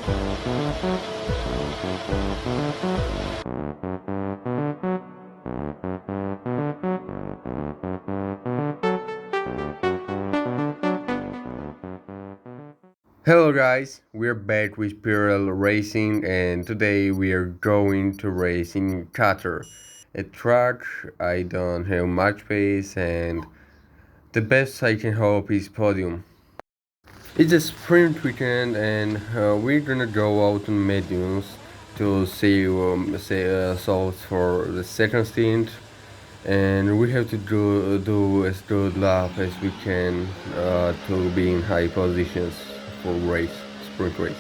Hello guys, we're back with PRL Racing and today we are going to race in Qatar. A track I don't have much pace and the best I can hope is podium. It's a sprint weekend and we're gonna go out on mediums to see salts for the second stint, and we have to do as good lap as we can to be in high positions for sprint race.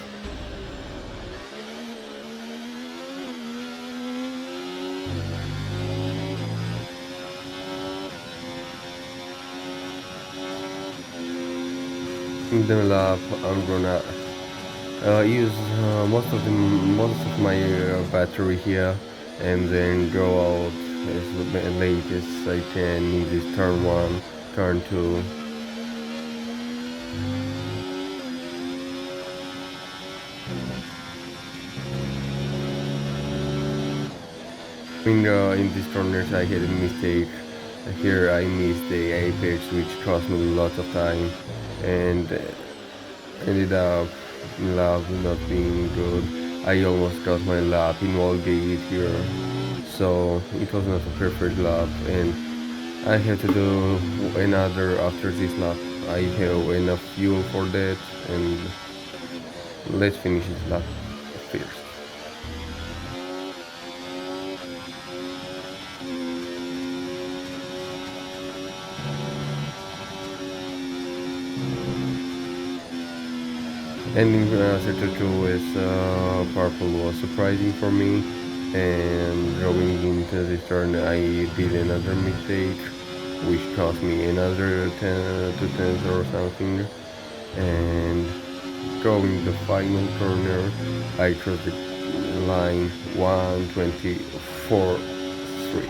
In the lap, I'm gonna use most of my battery here, and then go out as late as I can in this turn one, turn two. In these corners, I had a mistake. Here, I missed the apex, which cost me lots of time, and ended up lap not being good. I almost got my lap in wall gate here, so it was not a perfect lap, and I have to do another after this lap. I have enough fuel for that, and let's finish this lap first. Ending sector 2 is purple was surprising for me, and going into this turn I did another mistake which cost me another 10 to 10 or something, and going the final corner I crossed the line 1:24.3.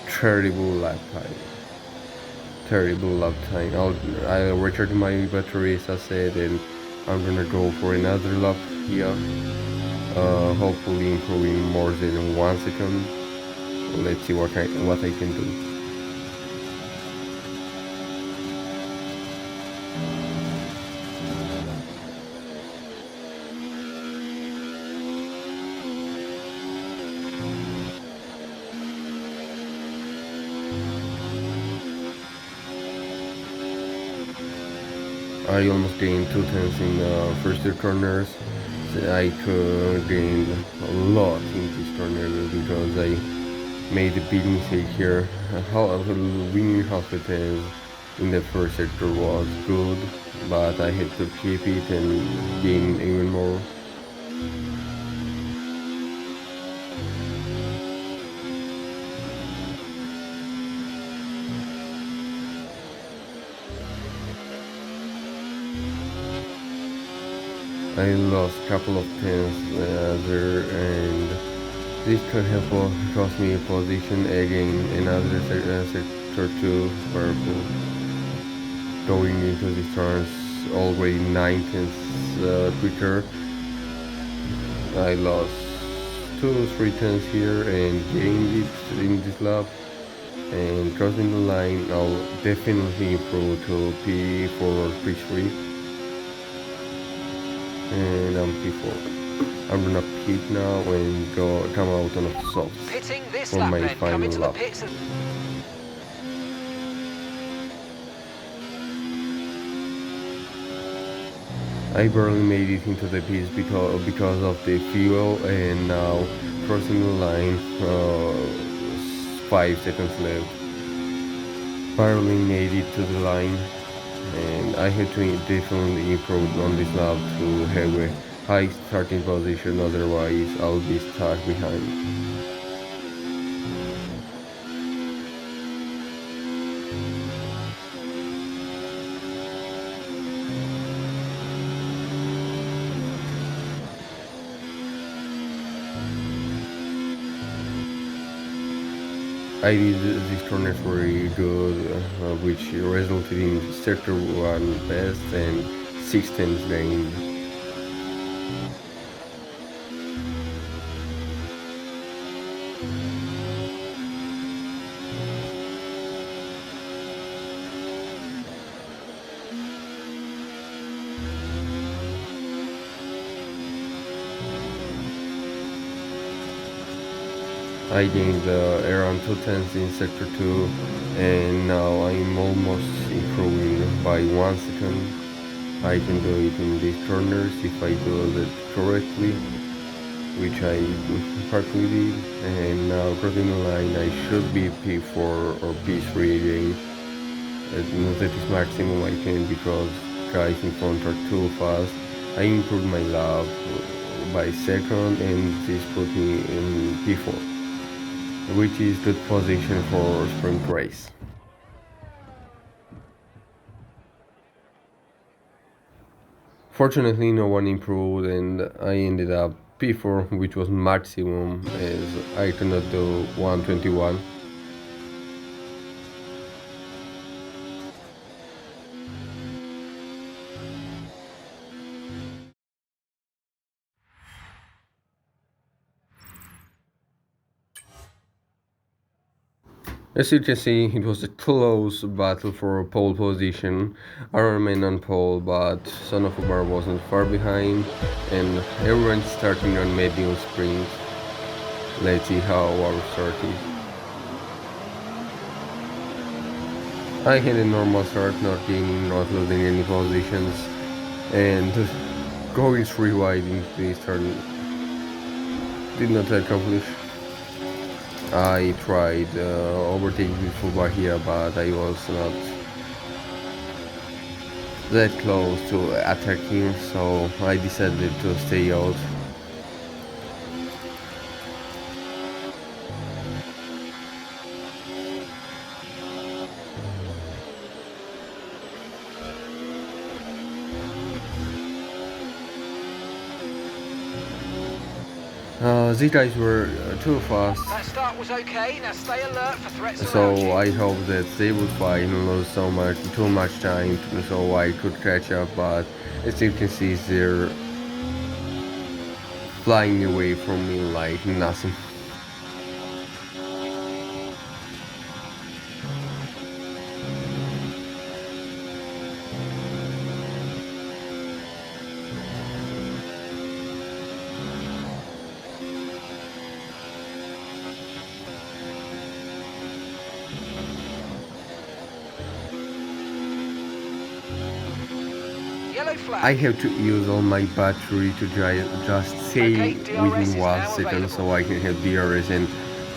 Terrible lap time. Terrible lap time. I'll recharge my battery as I said, and I'm gonna go for another lap here, hopefully improving more than 1 second. Let's see what I can do. I almost gained 2 tenths in the first two corners. So I could gain a lot in this corner because I made a big mistake here. Winning half a tenth in the first sector was good, but I had to keep it and gain even more. I lost a couple of tenths there, and this could have cost me a position again. Another sector 2 purple. Going into these turns, already 9 tenths quicker. I lost 2 3 tenths here and gained it in this lap. And crossing the line, I'll definitely improve to P4 or P3. And I'm P4. I'm gonna pit now and come out on a soft for my final lap. I barely made it into the pits because of the fuel, and now crossing the line, 5 seconds left. Barely made it to the line, and I had to definitely improve on this lap to have a high starting position, otherwise I'll be stuck behind. I did this corner very good, which resulted in sector 1 best and 6 tenths gain. I gained around 2 tenths in sector 2, and now I'm almost improving by 1 second. I can do it in these corners if I do it correctly, which I partly did, and now crossing the line I should be P4 or P3 again. That is maximum I can because guys in front are too fast. I improved my lap by second, and this put me in P4, which is good position for sprint race. Fortunately, no one improved, and I ended up P4, which was maximum, as I cannot do 121. As you can see, it was a close battle for pole position. I remained on pole, but Son of Umar wasn't far behind, and everyone's starting on medium sprint. Let's see how our start is. I had a normal start, not gaining, not losing any positions, and going 3 wide into this turn did not accomplish. I tried overtaking before Bahia, but I was not that close to attacking, so I decided to stay out. These guys were too fast. That start was okay. Now stay alert for threats So around you. I hope that they would fight and lose too much time, so I could catch up. But as you can see, they're flying away from me like nothing. Yellow flag. I have to use all my battery to just stay Okay, DRS within is 1 second, now so I can have DRS and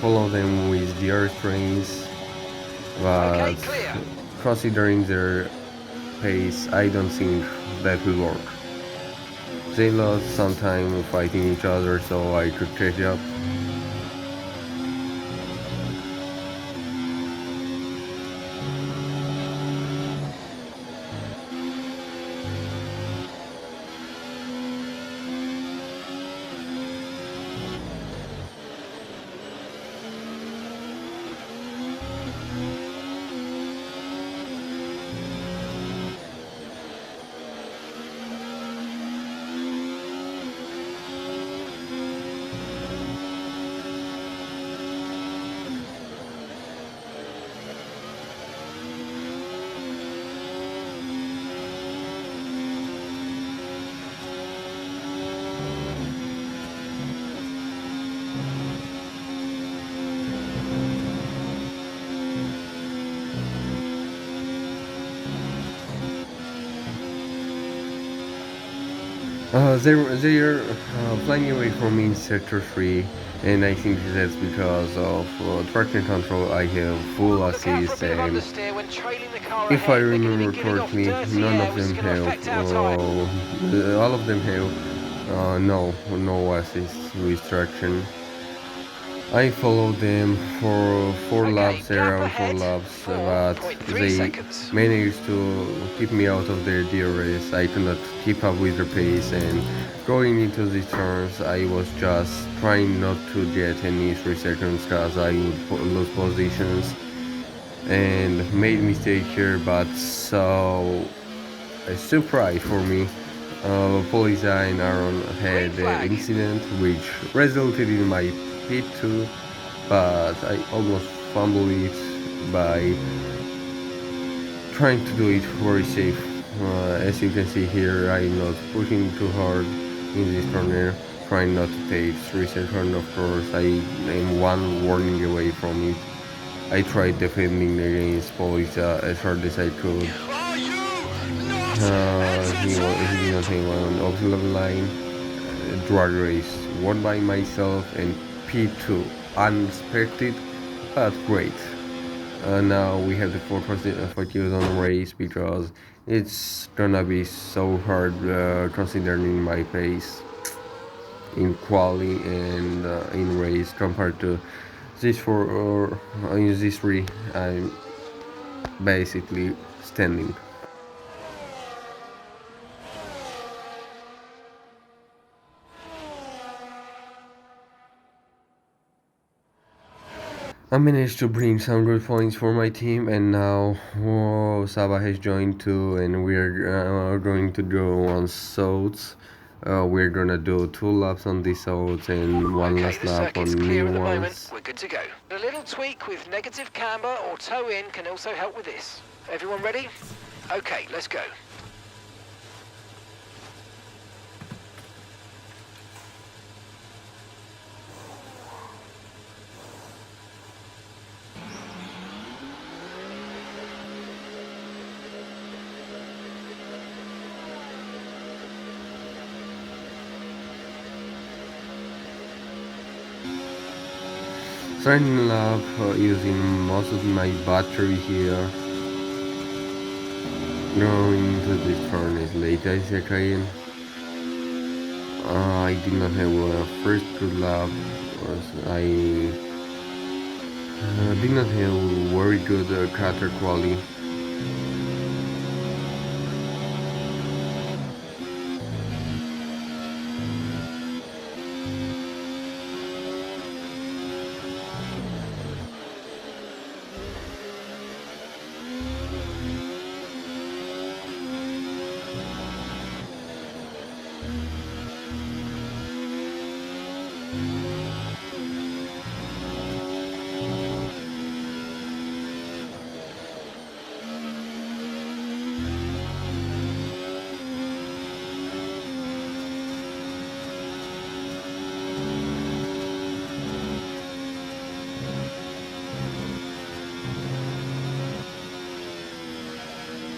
follow them with DRS trains. Okay, But clear. considering their pace, I don't think that will work. They lost some time fighting each other, so I could catch up. They're flying away from me in sector 3, and I think that's because of traction control. I have full Look out for a assist, bit of and understeer when trailing the car if I ahead. They're going to remember be giving off correctly, dirty none air, of which is them going to have, affect our tyre. all of them have no assist with traction. I followed them for Okay, gap around four ahead. laps, but 4.3 they seconds. managed to keep me out of their DRS. I could not keep up with their pace, and going into these turns, I was just trying not to get any 3 seconds because I would lose positions and made mistake here. But so a surprise for me. Poliza and Aaron Green had an flag. incident which resulted in my P2, but I almost fumbled it by trying to do it very safe. As you can see here, I'm not pushing too hard in this corner. trying not to take 3 seconds. Of course, I am one warning away from it. I tried defending against police as hard as I could. Are you not He did not have an obstacle line. Drag race won by myself and P2. Unexpected, but great. Now we have the focus on the race because it's gonna be so hard considering my pace in quali and in race compared to this four or in this three. I'm basically standing. I managed to bring some good points for my team, and now Saba has joined too, and we're going to go on Souths. We're gonna do 2 laps on these Souths and one Okay, last the lap circuit's on clear new at the moment. ones. We're good to go. A little tweak with negative camber or toe in can also help with this. Everyone ready? Okay, let's go. Starting lap using most of my battery here. Going to this turn as late as I can. I did not have a first good lap. I did not have very good cutter quality.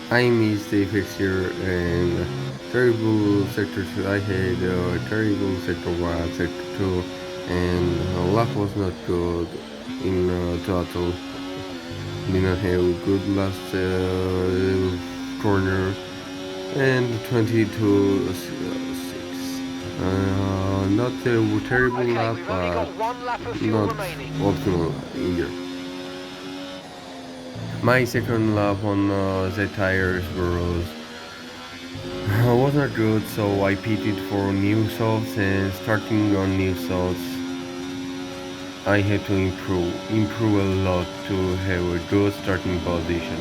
I missed the fixture and terrible sector 2. I had terrible sector 1, sector 2, and luck was not good in total. Did not have good last corner and 22 6. Not a terrible Okay, lap, we've only but got 1 lap of fuel not remaining. optimal either. My second lap on the tires was not good, so I pitted for new softs, and starting on new softs, I had to improve a lot to have a good starting position.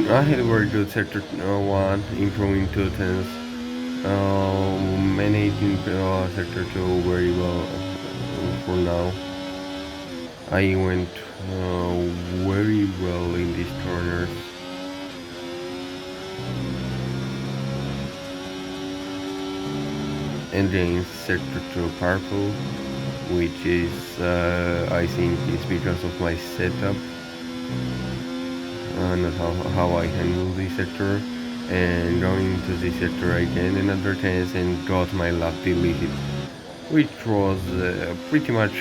I had a very good sector 1, improving 2 tenths, managing sector 2 very well for now. I went very well in these corners. And then sector 2 purple, which is I think is because of my setup, not how I handle this sector. And going into this sector I gained another chance and got my lap deleted, which was pretty much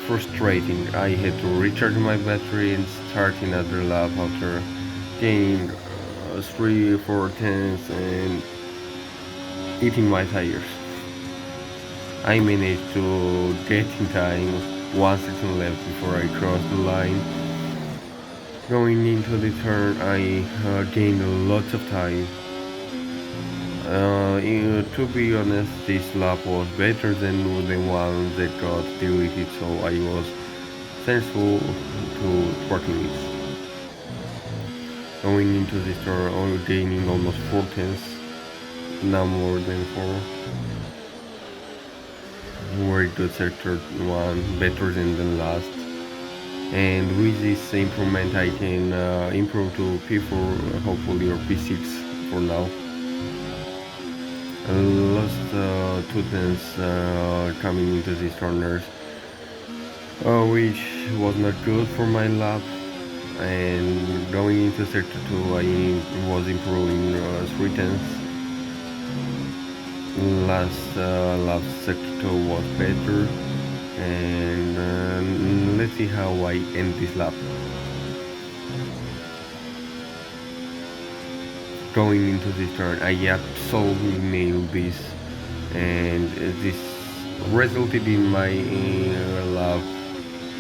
frustrating. I had to recharge my battery and start another lap after gaining 3 4 tenths and eating my tires. I managed to get in time 1 second left before I crossed the line. Going into the turn, I gained a lot of time. To be honest, this lap was better than the one that got deleted, so I was thankful to working it. Going into this turn, gaining almost 4 tenths, now more than 4. Very good sector 1, better than the last. And with this improvement, I can improve to P4, hopefully, or P6 for now. I lost 2 tenths coming into these corners, which was not good for my lap. And going into sector 2, I was improving 3 tenths. Last sector 2 was better, and let's see how I end this lap. Going into this turn, I absolutely nailed this, and this resulted in my lap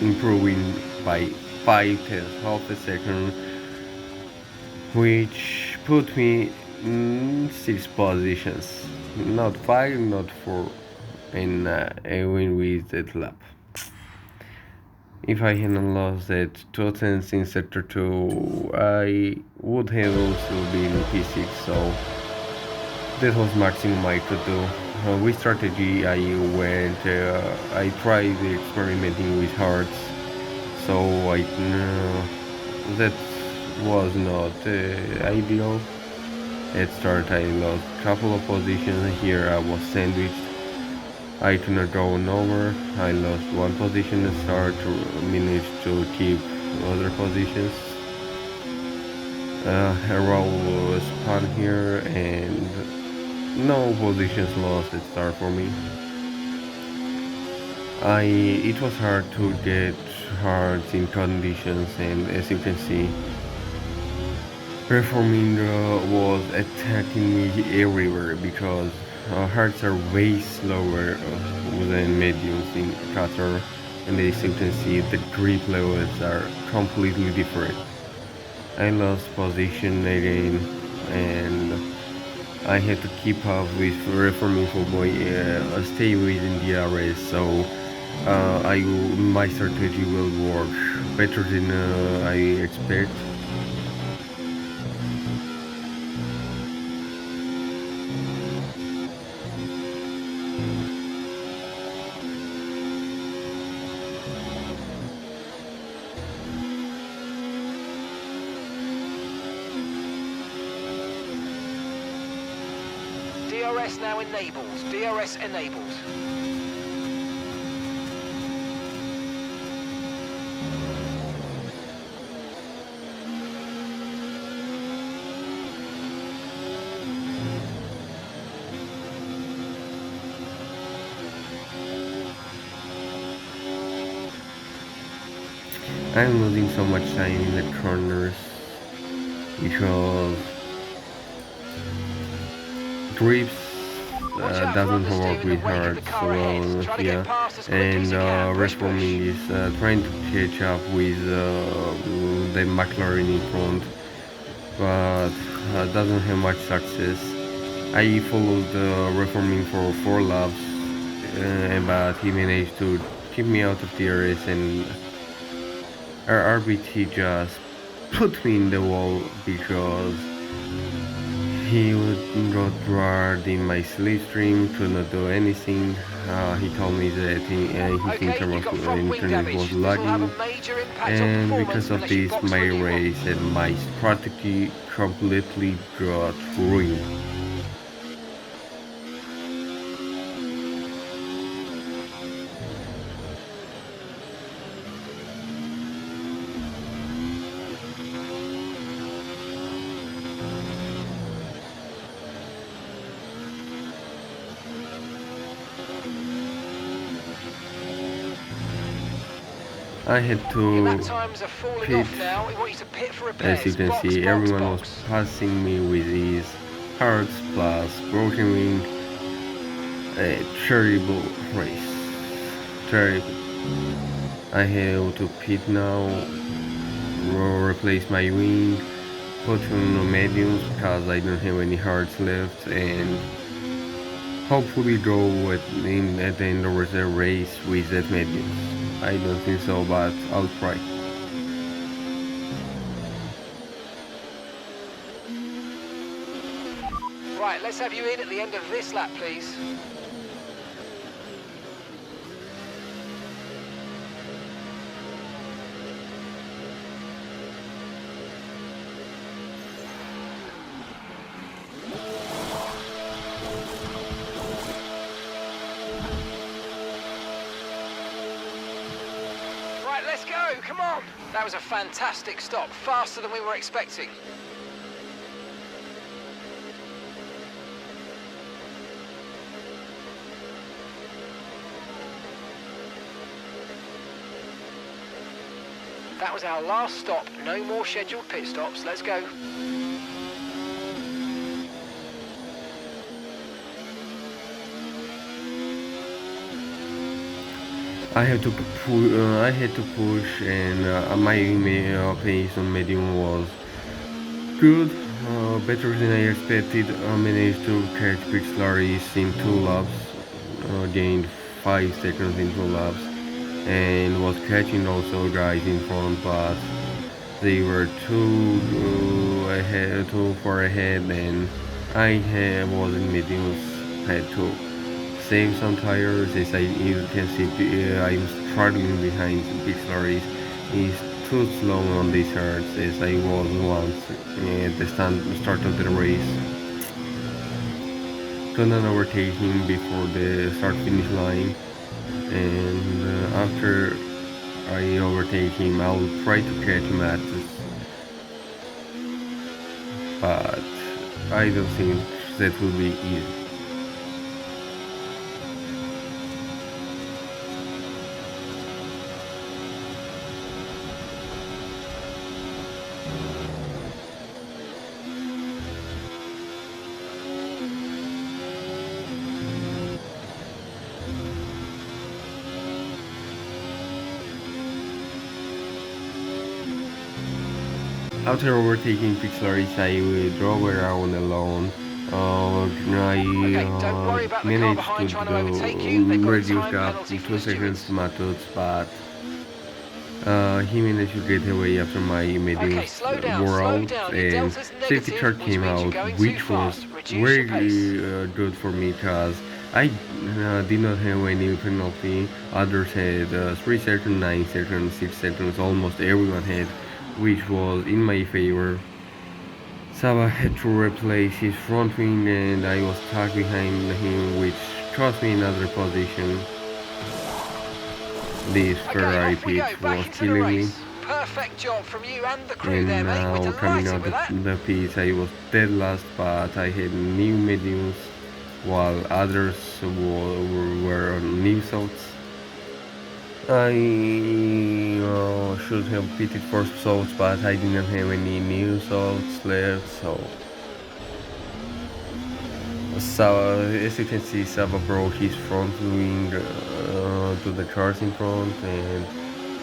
improving by 5 tenths, half a second, which put me in 6 positions, not 5, not 4, and I win with that lap. If I hadn't lost that 2 tenths in sector 2, I would have also been P6, so that was maximum I could do. With strategy, I tried experimenting with hearts, so that was not ideal. At start, I lost a couple of positions. Here, I was sandwiched. I could not go on over. I lost 1 position at start, managed to keep other positions. A roll spot here, and no positions lost at start for me. It was hard to get hearts in conditions, and as you can see, reforming was attacking me everywhere because hearts are way slower than mediums in Qatar, and as you can see, the grip levels are completely different. I lost position again, and I had to keep up with reforming for stay within the DRS, so my strategy will work better than I expect. DRS now enabled. DRS enabled. I'm losing so much time in the corners because grips doesn't work with hearts well here, and reforming is trying to catch up with the McLaren in front, but doesn't have much success. I followed reforming for 4 laps, but he managed to keep me out of DRS, and RBT just put me in the wall because he got dragged in my slipstream, could not do anything. He told me that his internet was lagging, and because of this, my race and my strategy completely got ruined. I had to pit. As you can see, everyone was passing me with these hearts plus broken wing. A terrible race. Terrible. I have to pit now, replace my wing, put on mediums because I don't have any hearts left, and hopefully go at the end of the race with that mediums. I don't think so, but I'll try. Right, let's have you in at the end of this lap, please. Right, let's go, come on. That was a fantastic stop, faster than we were expecting. That was our last stop, no more scheduled pit stops, let's go. I had to push, and my pace on medium was good, better than I expected. I managed to catch big slurries in 2 laps, gained 5 seconds in 2 laps, and was catching also guys in front, but they were too far ahead, and was in mediums, had to save some tires. As you can see, I'm struggling behind big slurries. He's too slow on these herds as I was once at the start of the race. Couldn't overtake him before the start finish line, and after I overtake him, I'll try to catch him at this, but I don't think that will be easy. After overtaking Pixelaris, I drove around alone. I Okay, don't worry about the car managed behind trying to overtake you. They've got a reduce time gap penalty to from the 2 seconds stewards. to Matuts, but he managed to get away after my Okay, mediums slow down, wore slow out, down. Your and delta's safety car negative, which came means you're out, going too which was fast. Reduce your very pace. good for me because I did not have any penalty. Others had 3 seconds, 9 seconds, 6 seconds, almost everyone had, which was in my favor. Saba had to replace his front wing, and I was stuck behind him, which cost me another position. This Okay, Ferrari off we pit go, back was into the killing me. race. Perfect job from you and the crew there, And mate. We're now coming delighted out with of that. the pit, I was dead last, but I had new mediums, while others were on new salts. I should have pitted for salts, but I didn't have any new salts left, so as you can see, Saba broke his front wing to the cars in front, and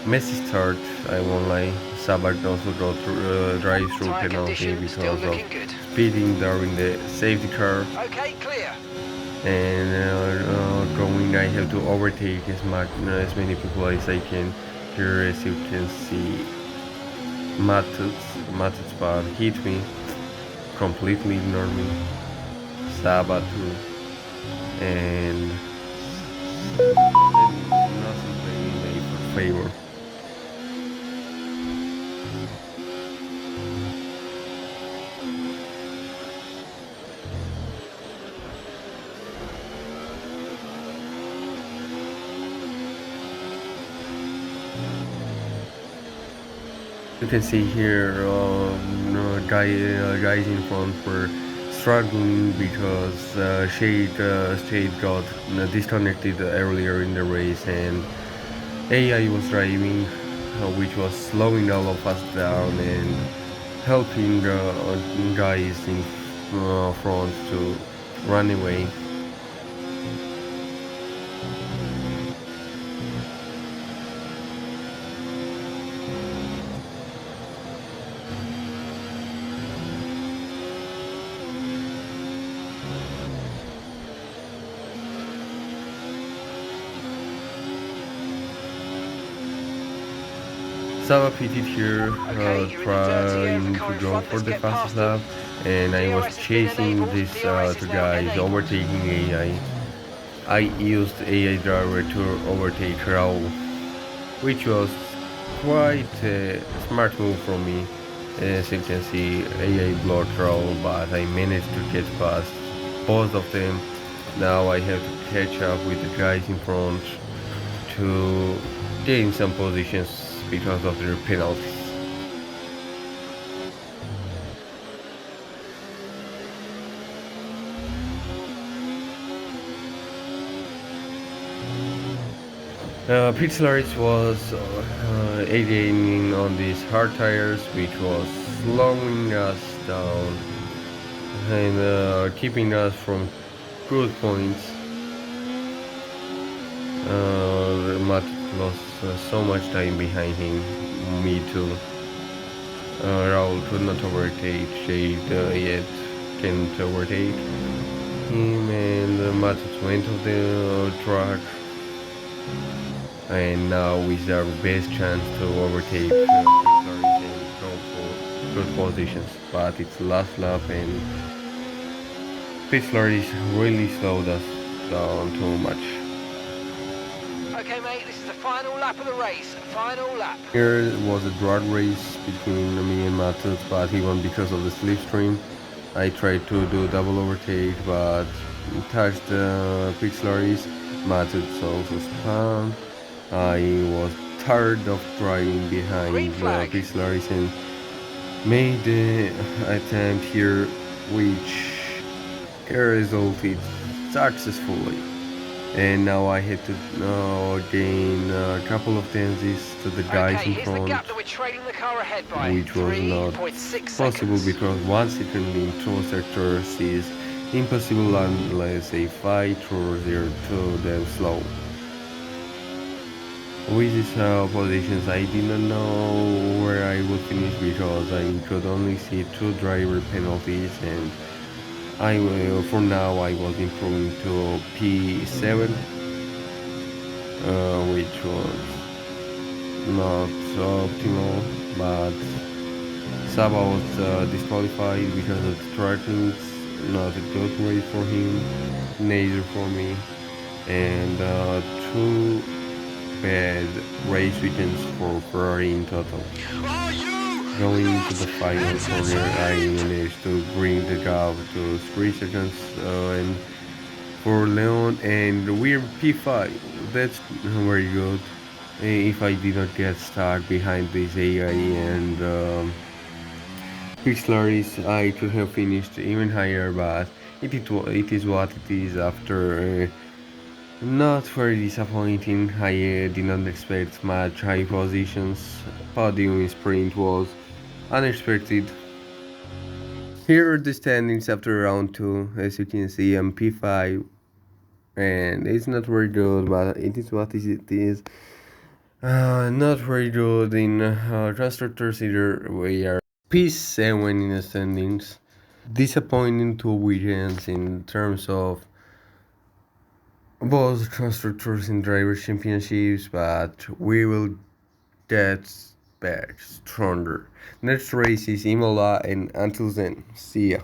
messy start, I won't lie. Saba also got drive-through Tyre penalty condition still because of looking good. speeding during the safety car, Okay, clear. and going I have to overtake as many people as I can. Here, as you can see, Matuts bar hit me, completely ignored me. Saba too, and nothing playing in my favor. You can see here guys in front were struggling because Shade got disconnected earlier in the race, and AI was driving, which was slowing all of us down and helping guys in front to run away. Saba pitted here, Okay, you're in the dirty air of the trying car to in go front. for Let's the get fastest past them. lap, and I was DRS has been chasing enabled. these DRS is two now guys, enabled. overtaking AI. I used AI driver to overtake Raul, which was quite a smart move from me. As you can see, AI blocked Raul, but I managed to get past both of them. Now I have to catch up with the guys in front to gain some positions because of their penalties. Pixelaris was again on these hard tires, which was slowing us down and keeping us from good points. Matt lost so much time behind him, me too. Raul could not overtake Shade yet, can't overtake him, and Matt went off the track. And now is our best chance to overtake Pixelaris and go for good positions. But it's last lap, and Pixelaris really slowed us down too much. Okay, mate, this is the final lap of the race. Final lap. Here was a drag race between me and Matut, but he won because of the slipstream. I tried to do double overtake, but touched Pixelaris. Matut also spun. I was tired of driving Green behind flag. Pixelaris and made the attempt here, which resulted successfully. And now I had to gain a couple of tenths to the guys Okay, in here's the front, gap that we're trailing the car ahead by. which was not 3.6 possible seconds. because 1 second in two sectors is impossible unless a fight or they're too damn slow. With these positions, I did not know where I would finish because I could only see two driver penalties, and for now I was improving to P7, which was not optimal, but Saba was disqualified because of the tracking. It's not a good race for him, neither for me, and two bad race weekends for Ferrari in total. Going into the final corner, I managed to bring the gap to 3 seconds, and for Leon, and we're P5. That's very good. If I did not get stuck behind this AI and Pixelaris, I could have finished even higher, but it is what it is after. Not very disappointing. I did not expect much high positions. Podium sprint was unexpected. Here are the standings after round 2. As you can see, I'm P5, and it's not very good, but it is what it is. Not very good in constructors either. We are P7 in the standings. Disappointing 2 weekends in terms of both constructors and driver championships, but we will get back stronger. Next race is Imola, and until then, see ya.